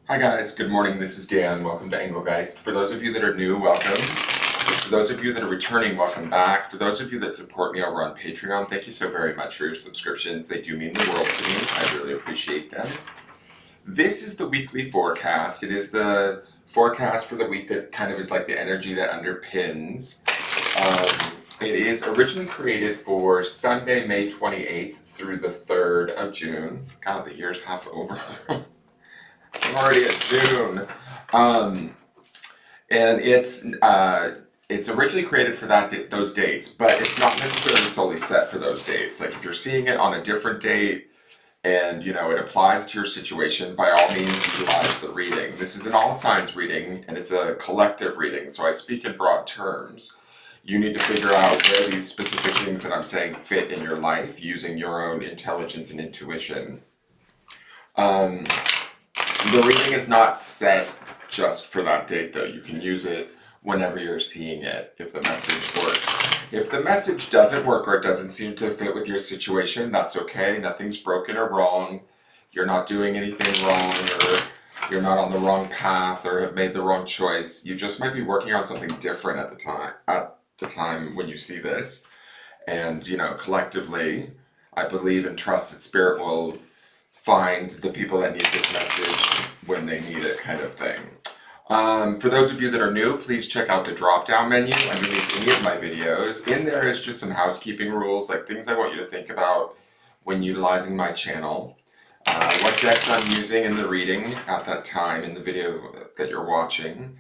Hi guys, good morning. This is Dan. Welcome to Engelgeist. For those of you that are new, welcome. For those of you that are returning, welcome back. For those of you that support me over on Patreon, thank you so very much for your subscriptions. They do mean the world to me. I really appreciate them. This is the weekly forecast. It is the forecast for the week that kind of is like the energy that underpins. It is originally created for Sunday, May 28th through the 3rd of June. God, the year's half over. I'm already at June. And it's originally created for those dates, but it's not necessarily solely set for those dates. Like if you're seeing it on a different date and it applies to your situation, by all means utilize the reading. This is an all signs reading and it's a collective reading, so I speak in broad terms. You need to figure out where these specific things that I'm saying fit in your life using your own intelligence and intuition. The reading is not set just for that date though. You can use it whenever you're seeing it if the message works. If the message doesn't work or it doesn't seem to fit with your situation, that's okay. Nothing's broken or wrong. You're not doing anything wrong, or you're not on the wrong path or have made the wrong choice. You just might be working on something different at the time when you see this. And collectively, I believe and trust that Spirit will find the people that need this message when they need it, kind of thing. For those of you that are new, please check out the drop-down menu underneath any of my videos. In there is just some housekeeping rules, like things I want you to think about when utilizing my channel. What decks I'm using in the reading at that time in the video that you're watching.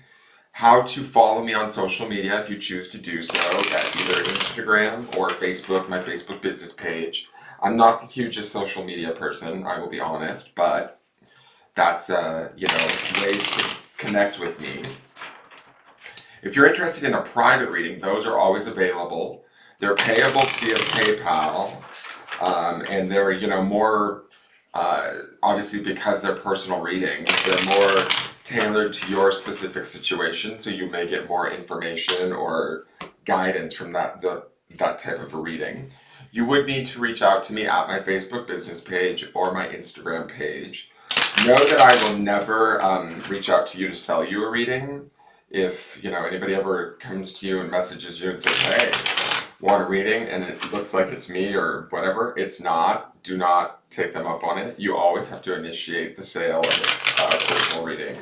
How to follow me on social media if you choose to do so at either Instagram or Facebook, my Facebook business page. I'm not the hugest social media person, I will be honest, but that's, ways to connect with me. If you're interested in a private reading, those are always available. They're payable via PayPal, and they're, more, obviously because they're personal readings, they're more tailored to your specific situation, so you may get more information or guidance from that type of a reading. You would need to reach out to me at my Facebook business page or my Instagram page. Know that I will never reach out to you to sell you a reading. If anybody ever comes to you and messages you and says, "Hey, want a reading?" and it looks like it's me or whatever, it's not. Do not take them up on it. You always have to initiate the sale of a personal reading.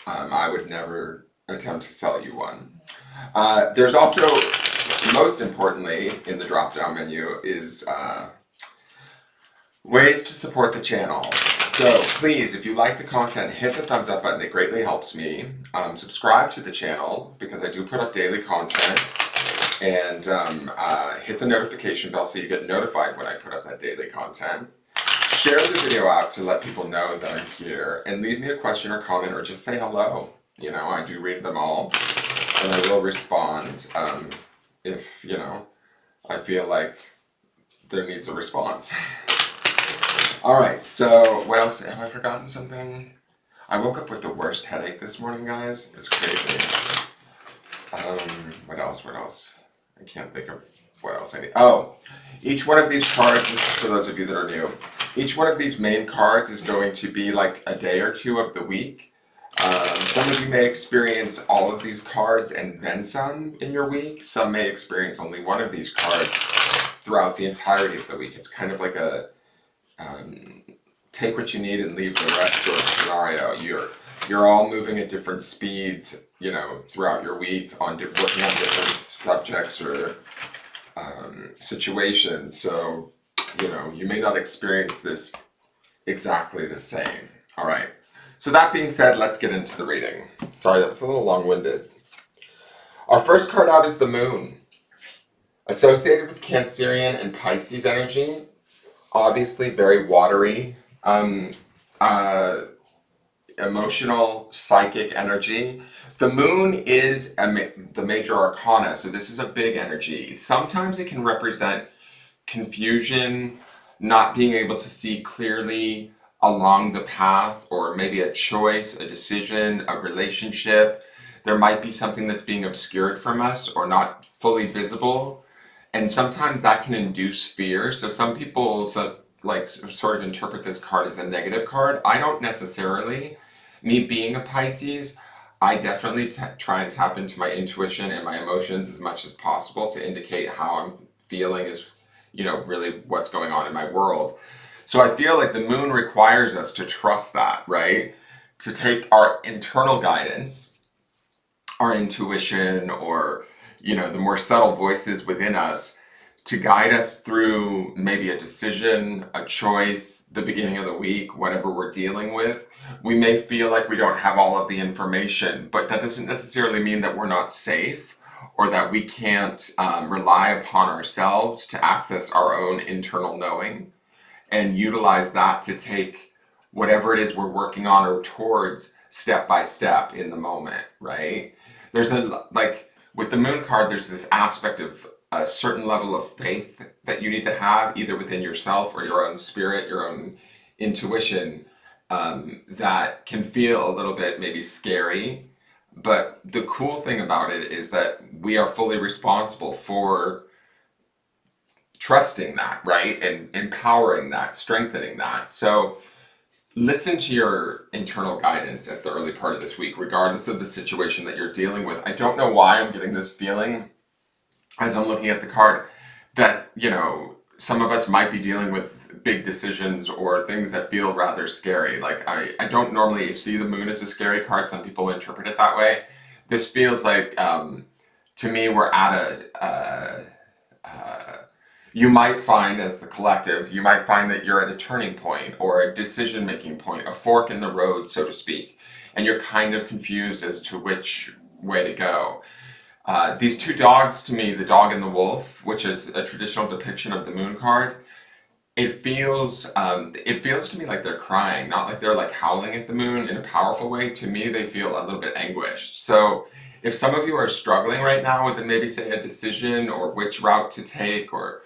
I would never attempt to sell you one. There's also, most importantly, in the drop-down menu is ways to support the channel. So please, if you like the content, hit the thumbs up button. It greatly helps me. Subscribe to the channel because I do put up daily content. And hit the notification bell so you get notified when I put up that daily content. Share the video out to let people know that I'm here. And leave me a question or comment or just say hello. I do read them all. And I will respond if, I feel like there needs a response. Alright, so what else? Have I forgotten something? I woke up with the worst headache this morning, guys. It's crazy. What else? I can't think of what else I need. Oh, each one of these cards, this is for those of you that are new, each one of these main cards is going to be like a day or two of the week. Some of you may experience all of these cards and then some in your week. Some may experience only one of these cards throughout the entirety of the week. It's kind of like a take what you need and leave the rest sort of scenario. You're all moving at different speeds, throughout your week working on different subjects or situations. So, you may not experience this exactly the same. All right. So that being said, let's get into the reading. Sorry, that was a little long-winded. Our first card out is the Moon. Associated with Cancerian and Pisces energy, obviously very watery, emotional, psychic energy. The Moon is the major arcana, so this is a big energy. Sometimes it can represent confusion, not being able to see clearly along the path, or maybe a choice, a decision, a relationship. There might be something that's being obscured from us or not fully visible. And sometimes that can induce fear. So some people sort of interpret this card as a negative card. I don't necessarily, Me being a Pisces, I definitely try and tap into my intuition and my emotions as much as possible to indicate how I'm feeling is, really what's going on in my world. So I feel like the moon requires us to trust that, right? To take our internal guidance, our intuition, or, the more subtle voices within us to guide us through maybe a decision, a choice, the beginning of the week, whatever we're dealing with. We may feel like we don't have all of the information, but that doesn't necessarily mean that we're not safe or that we can't rely upon ourselves to access our own internal knowing and utilize that to take whatever it is we're working on or towards step by step in the moment, right? There's like with the moon card, there's this aspect of a certain level of faith that you need to have either within yourself or your own spirit, your own intuition, that can feel a little bit maybe scary. But the cool thing about it is that we are fully responsible for trusting that, right? And empowering that, strengthening that. So listen to your internal guidance at the early part of this week, regardless of the situation that you're dealing with. I don't know why I'm getting this feeling as I'm looking at the card that, some of us might be dealing with big decisions or things that feel rather scary. Like I don't normally see the moon as a scary card. Some people interpret it that way. This feels like, to me, we're at you might find as the collective, you might find that you're at a turning point or a decision making point, a fork in the road, so to speak, and you're kind of confused as to which way to go. These two dogs, to me, the dog and the wolf, which is a traditional depiction of the moon card, it feels to me like they're crying, not like they're like howling at the moon in a powerful way. To me, they feel a little bit anguished. So if some of you are struggling right now with maybe say a decision or which route to take, or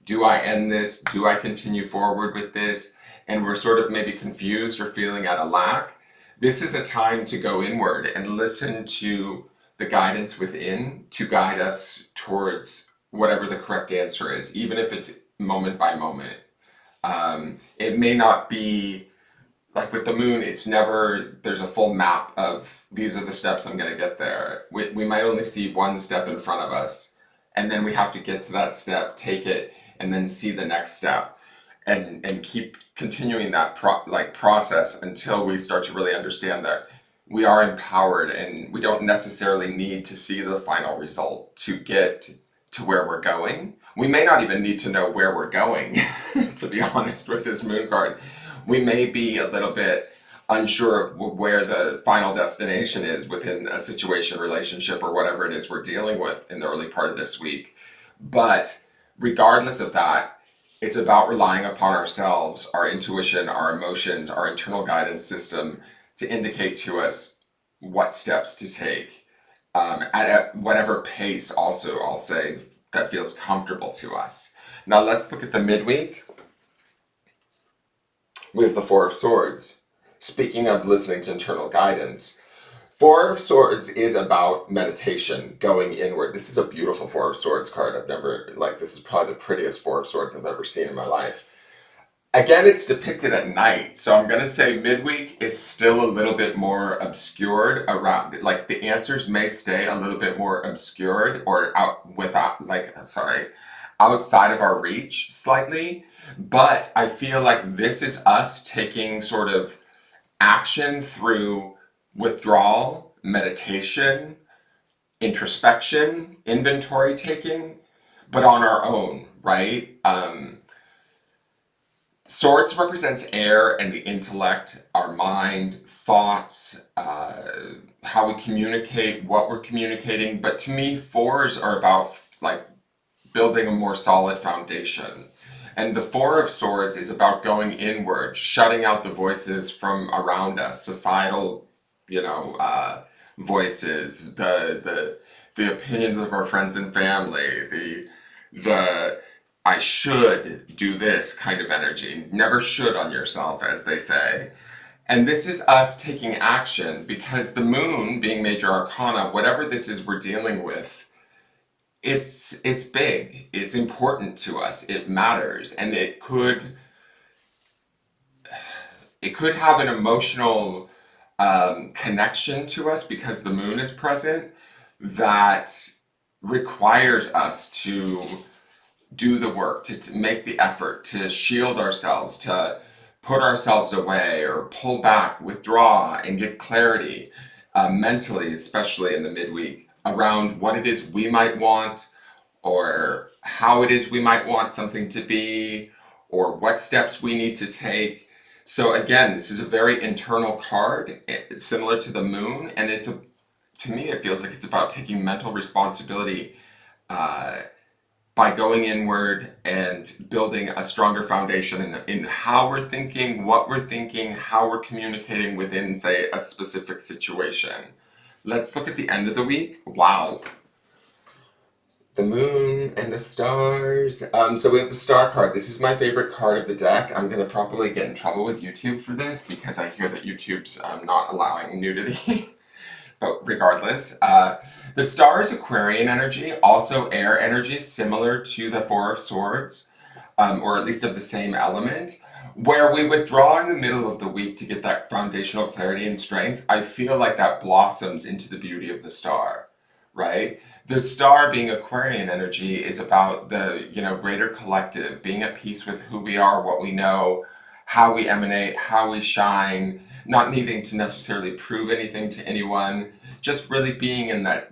do I end this? Do I continue forward with this? And we're sort of maybe confused or feeling at a lack. This is a time to go inward and listen to the guidance within to guide us towards whatever the correct answer is, even if it's moment by moment. It may not be like with the moon, it's never, there's a full map of these are the steps I'm going to get there. We might only see one step in front of us, and then we have to get to that step, take it, and then see the next step, and keep continuing that process until we start to really understand that we are empowered and we don't necessarily need to see the final result to get to where we're going. We may not even need to know where we're going, to be honest, with this moon card. We may be a little bit unsure of where the final destination is within a situation, relationship, or whatever it is we're dealing with in the early part of this week. But regardless of that, it's about relying upon ourselves, our intuition, our emotions, our internal guidance system to indicate to us what steps to take, at whatever pace, also, I'll say, that feels comfortable to us. Now let's look at the midweek. We have the Four of Swords. Speaking of listening to internal guidance, Four of Swords is about meditation, going inward. This is a beautiful Four of Swords card. This is probably the prettiest Four of Swords I've ever seen in my life. Again, it's depicted at night, so I'm going to say midweek is still a little bit more obscured around, like the answers may stay a little bit more obscured or outside of our reach slightly, but I feel like this is us taking sort of action through withdrawal, meditation, introspection, inventory taking, but on our own, right? Swords represents air and the intellect, our mind, thoughts, how we communicate, what we're communicating. But to me, fours are about like building a more solid foundation. And the Four of Swords is about going inward, shutting out the voices from around us, societal, voices, the opinions of our friends and family, the I should do this kind of energy. Never should on yourself, as they say. And this is us taking action because the moon, being major arcana, whatever this is we're dealing with, it's big. It's important to us. It matters, and it could have an emotional connection to us because the moon is present that requires us to do the work, to make the effort, to shield ourselves, to put ourselves away or pull back, withdraw, and get clarity mentally, especially in the midweek, around what it is we might want or how it is we might want something to be or what steps we need to take. So again, this is a very internal card, similar to the moon, and to me, it feels like it's about taking mental responsibility uh, by going inward and building a stronger foundation in how we're thinking, what we're thinking, how we're communicating within, say, a specific situation. Let's look at the end of the week. Wow. The moon and the stars. So we have the star card. This is my favorite card of the deck. I'm going to probably get in trouble with YouTube for this because I hear that YouTube's not allowing nudity. But regardless, the star is Aquarian energy, also air energy, similar to the Four of Swords, or at least of the same element. Where we withdraw in the middle of the week to get that foundational clarity and strength, I feel like that blossoms into the beauty of the star, right? The star being Aquarian energy is about the, greater collective, being at peace with who we are, what we know, how we emanate, how we shine, not needing to necessarily prove anything to anyone, just really being in that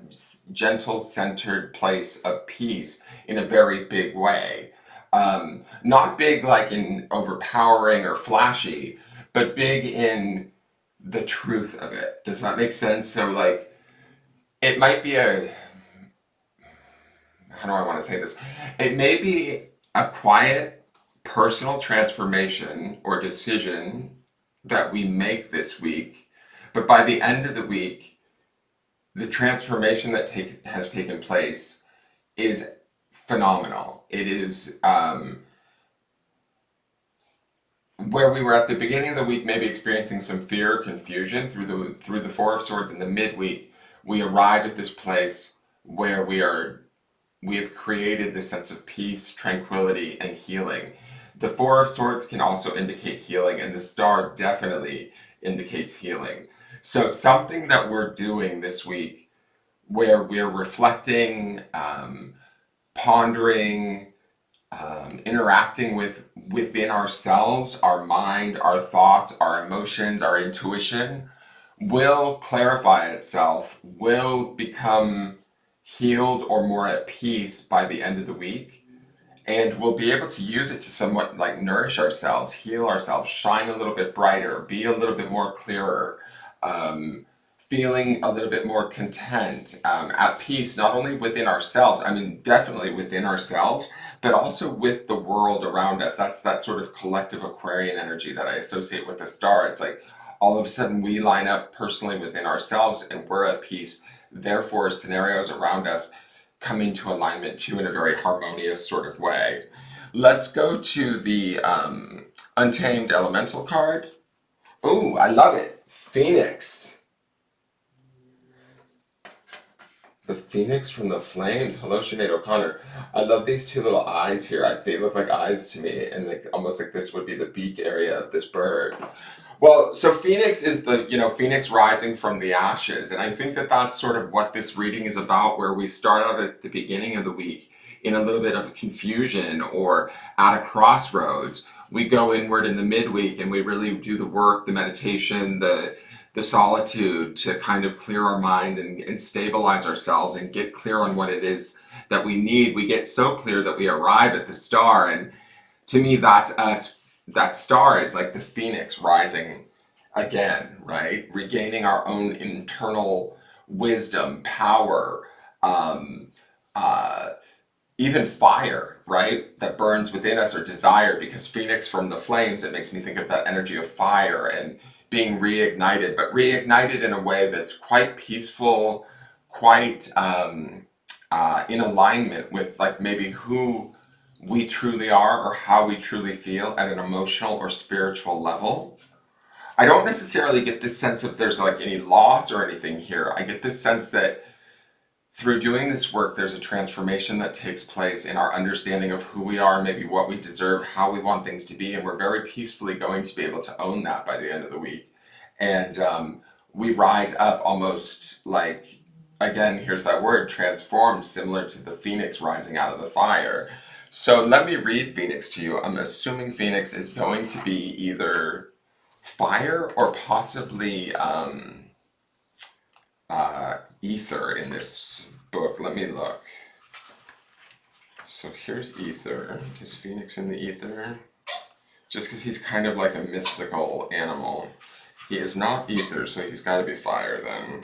gentle, centered place of peace in a very big way. Not big like in overpowering or flashy, but big in the truth of it. Does that make sense? So, like, it might be how do I want to say this? It may be a quiet personal transformation or decision that we make this week, but by the end of the week, the transformation that has taken place is phenomenal. It is where we were at the beginning of the week, maybe experiencing some fear, confusion through the Four of Swords in the midweek. We arrive at this place where we have created this sense of peace, tranquility, and healing. The Four of Swords can also indicate healing, and the star definitely indicates healing. So something that we're doing this week where we're reflecting, pondering, interacting within ourselves, our mind, our thoughts, our emotions, our intuition, will clarify itself, will become healed or more at peace by the end of the week, and we'll be able to use it to somewhat like nourish ourselves, heal ourselves, shine a little bit brighter, be a little bit more clearer, feeling a little bit more content, at peace, not only within ourselves, I mean, definitely within ourselves, but also with the world around us. That's that sort of collective Aquarian energy that I associate with the star. It's like all of a sudden we line up personally within ourselves and we're at peace. Therefore, scenarios around us come into alignment too in a very harmonious sort of way. Let's go to the Untamed Elemental card. Ooh, I love it. Phoenix. The Phoenix from the Flames. Hello, Sinead O'Connor. I love these two little eyes here. They look like eyes to me, and like almost like this would be the beak area of this bird. Well, so Phoenix is Phoenix rising from the ashes, and I think that that's sort of what this reading is about, where we start out at the beginning of the week in a little bit of confusion or at a crossroads. We go inward in the midweek, and we really do the work, the meditation, the solitude to kind of clear our mind and stabilize ourselves and get clear on what it is that we need. We get so clear that we arrive at the star, and to me, that's us. That star is like the phoenix rising again, right? Regaining our own internal wisdom, power, um, uh, even fire, right? That burns within us or desire, because phoenix from the flames, it makes me think of that energy of fire and being reignited, but reignited in a way that's quite peaceful, quite in alignment with like maybe who we truly are or how we truly feel at an emotional or spiritual level. I don't necessarily get this sense of there's like any loss or anything here. I get this sense that through doing this work, there's a transformation that takes place in our understanding of who we are, maybe what we deserve, how we want things to be, and we're very peacefully going to be able to own that by the end of the week. And we rise up almost like, again, here's that word, transformed, similar to the phoenix rising out of the fire. So let me read Phoenix to you. I'm assuming Phoenix is going to be either fire or possibly ether in this book. Let me look. So here's ether. Is Phoenix in the ether? Just because he's kind of like a mystical animal. He is not ether, so he's got to be fire then.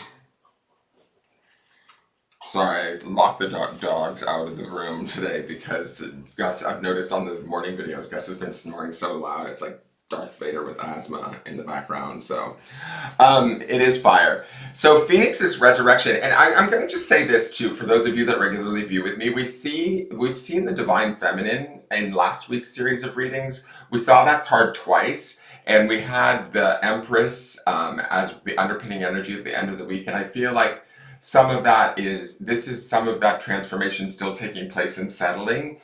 Sorry, I locked the dogs out of the room today because Gus, I've noticed on the morning videos, Gus has been snoring so loud. It's like Darth Vader with asthma in the background. So it is fire. So Phoenix is resurrection. And I'm going to just say this too, for those of you that regularly view with me, we've seen the divine feminine in last week's series of readings. We saw that card twice. And we had the Empress as the underpinning energy at the end of the week. And I feel like some of that is some of that transformation still taking place and settling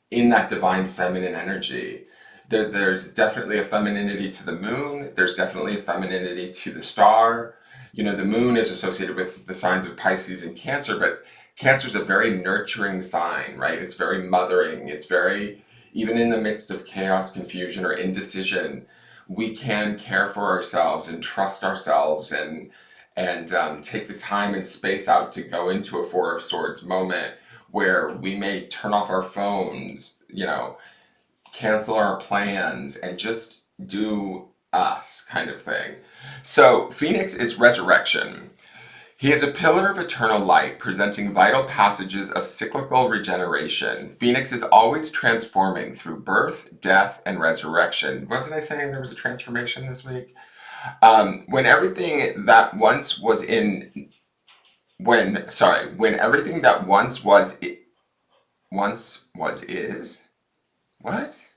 in that divine feminine energy. There's definitely a femininity to the moon. There's definitely a femininity to the star. You know, the moon is associated with the signs of Pisces and Cancer, but Cancer is a very nurturing sign, right? It's very mothering. It's very, even in the midst of chaos, confusion, or indecision, we can care for ourselves and trust ourselves and take the time and space out to go into a Four of Swords moment where we may turn off our phones, you know, cancel our plans, and just do us kind of thing. So Phoenix is resurrection. He is a pillar of eternal light, presenting vital passages of cyclical regeneration. Phoenix is always transforming through birth, death, and resurrection. Wasn't I saying there was a transformation this week? When everything that once was in, when everything that once was is, what?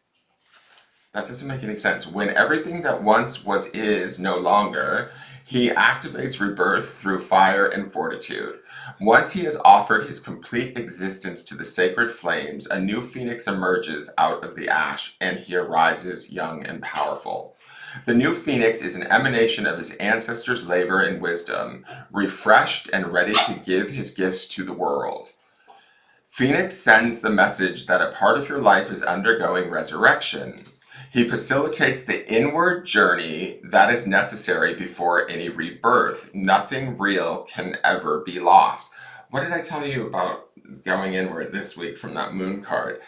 That doesn't make any sense. When everything that once was is no longer, he activates rebirth through fire and fortitude. Once he has offered his complete existence to the sacred flames, a new phoenix emerges out of the ash, and he arises young and powerful. The new phoenix is an emanation of his ancestors' labor and wisdom, refreshed and ready to give his gifts to the world. Phoenix sends the message that a part of your life is undergoing resurrection. He facilitates the inward journey that is necessary before any rebirth. Nothing real can ever be lost. What did I tell you about going inward this week from that moon card?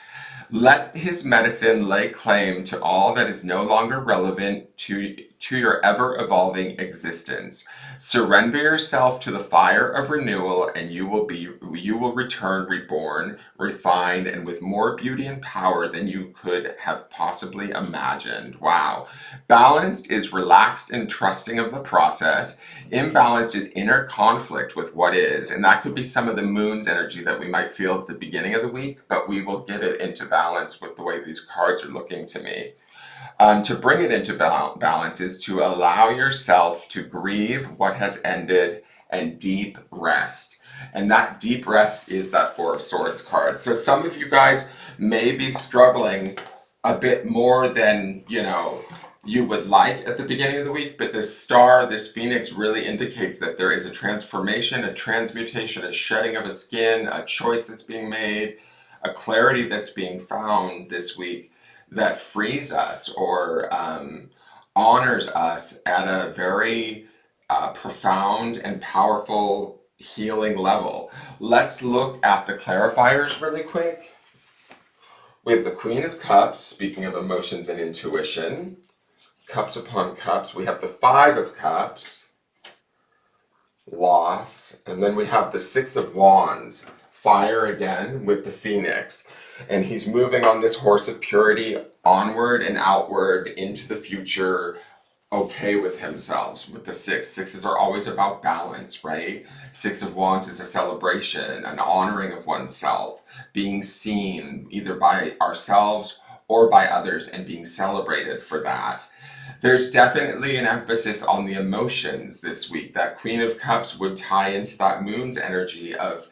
Let his medicine lay claim to all that is no longer relevant to your ever-evolving existence. Surrender yourself to the fire of renewal, and you will return reborn, refined, and with more beauty and power than you could have possibly imagined. Wow. Balanced is relaxed and trusting of the process. Imbalanced is inner conflict with what is, and that could be some of the moon's energy that we might feel at the beginning of the week, but we will get it into balance with the way these cards are looking to me. To bring it into balance is to allow yourself to grieve what has ended and deep rest. And that deep rest is that Four of Swords card. So some of you guys may be struggling a bit more than, you would like at the beginning of the week, but this star, this phoenix really indicates that there is a transformation, a transmutation, a shedding of a skin, a choice that's being made, a clarity that's being found this week that frees us or honors us at a very profound and powerful healing level. Let's look at the clarifiers really quick. We have the Queen of Cups, speaking of emotions and intuition. Cups upon cups. We have the Five of Cups, loss. And then we have the Six of Wands, fire again with the Phoenix. And he's moving on this horse of purity onward and outward into the future, okay with himself. With the six, sixes are always about balance, right? Six of Wands is a celebration, an honoring of oneself, being seen either by ourselves or by others and being celebrated for that. There's definitely an emphasis on the emotions this week. That Queen of Cups would tie into that moon's energy of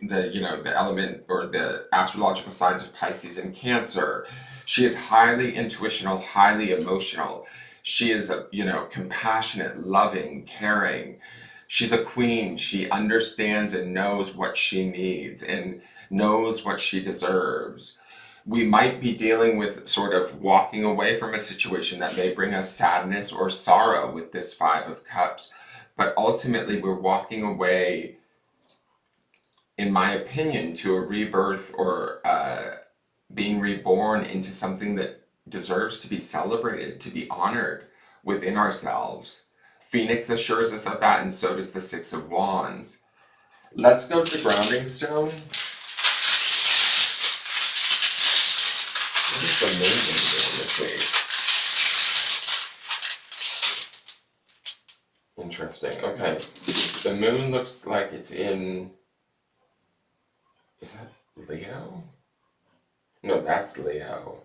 the element or the astrological signs of Pisces and Cancer. She is highly intuitional, highly emotional. She is, compassionate, loving, caring. She's a queen. She understands and knows what she needs and knows what she deserves. We might be dealing with sort of walking away from a situation that may bring us sadness or sorrow with this Five of Cups. But ultimately, we're walking away, in my opinion, to a rebirth or being reborn into something that deserves to be celebrated, to be honored within ourselves. Phoenix assures us of that, and so does the Six of Wands. Let's go to the grounding stone. What is the moon doing this week? Interesting. Okay. The moon looks like it's in... Is that Leo? No, that's Leo.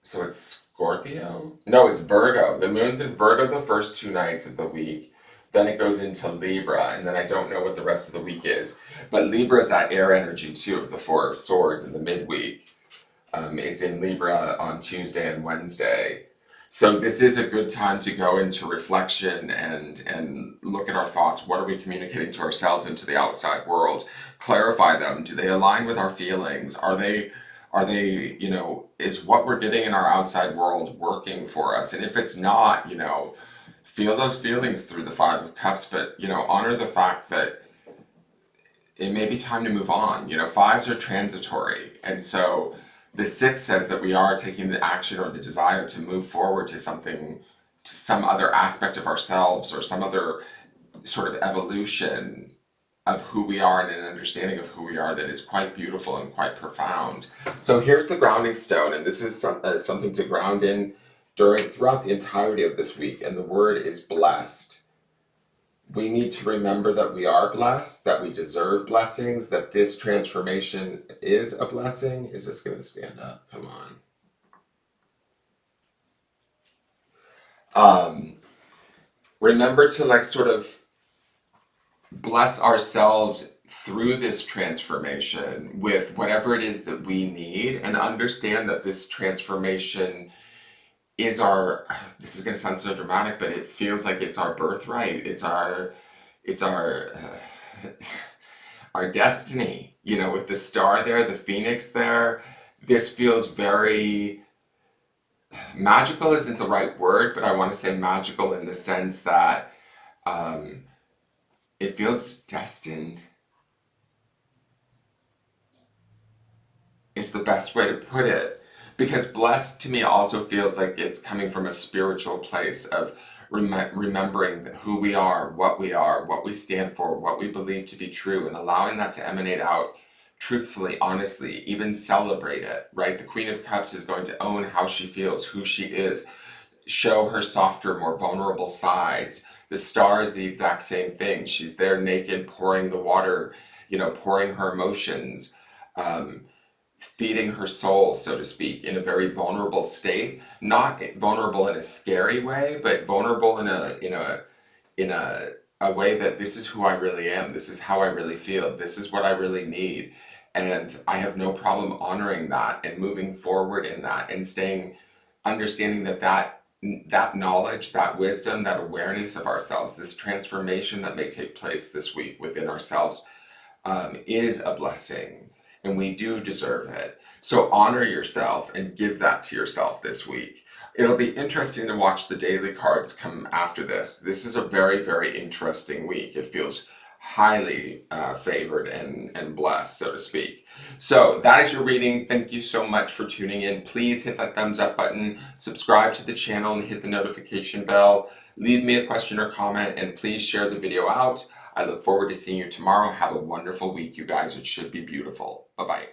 So it's Scorpio? No, it's Virgo. The moon's in Virgo the first 2 nights of the week. Then it goes into Libra, and then I don't know what the rest of the week is. But Libra is that air energy too of the Four of Swords in the midweek. It's in Libra on Tuesday and Wednesday. So this is a good time to go into reflection and look at our thoughts. What are we communicating to ourselves and to the outside world? Clarify them. Do they align with our feelings? Are they, is what we're getting in our outside world working for us? And if it's not, feel those feelings through the Five of Cups, but, honor the fact that it may be time to move on. Fives are transitory. And so the Six says that we are taking the action or the desire to move forward to something, to some other aspect of ourselves or some other sort of evolution of who we are and an understanding of who we are that is quite beautiful and quite profound. So here's the grounding stone, and this is something to ground in throughout the entirety of this week, and the word is blessed. We need to remember that we are blessed, that we deserve blessings, that this transformation is a blessing. Is this going to stand up? Come on. Remember to sort of bless ourselves through this transformation with whatever it is that we need, and understand that this transformation is this is going to sound so dramatic, but it feels like it's our birthright. It's our our destiny, with the star there, the phoenix there. This feels very magical isn't the right word, but I want to say magical in the sense that it feels destined. It's the best way to put it. Because blessed to me also feels like it's coming from a spiritual place of remembering who we are, what we stand for, what we believe to be true, and allowing that to emanate out truthfully, honestly, even celebrate it, right? The Queen of Cups is going to own how she feels, who she is, show her softer, more vulnerable sides. The star is the exact same thing. She's there naked, pouring the water, pouring her emotions, feeding her soul, so to speak, in a very vulnerable state. Not vulnerable in a scary way, but vulnerable in a way that this is who I really am. This is how I really feel. This is what I really need. And I have no problem honoring that and moving forward in that and understanding that knowledge, that wisdom, that awareness of ourselves, this transformation that may take place this week within ourselves is a blessing. And we do deserve it. So honor yourself and give that to yourself this week. It'll be interesting to watch the daily cards come after this. This is a very, very interesting week. It feels highly favored and blessed, so to speak. So that is your reading. Thank you so much for tuning in. Please hit that thumbs up button, subscribe to the channel, and hit the notification bell. Leave me a question or comment, and please share the video out. I look forward to seeing you tomorrow. Have a wonderful week, you guys. It should be beautiful. Bye-bye.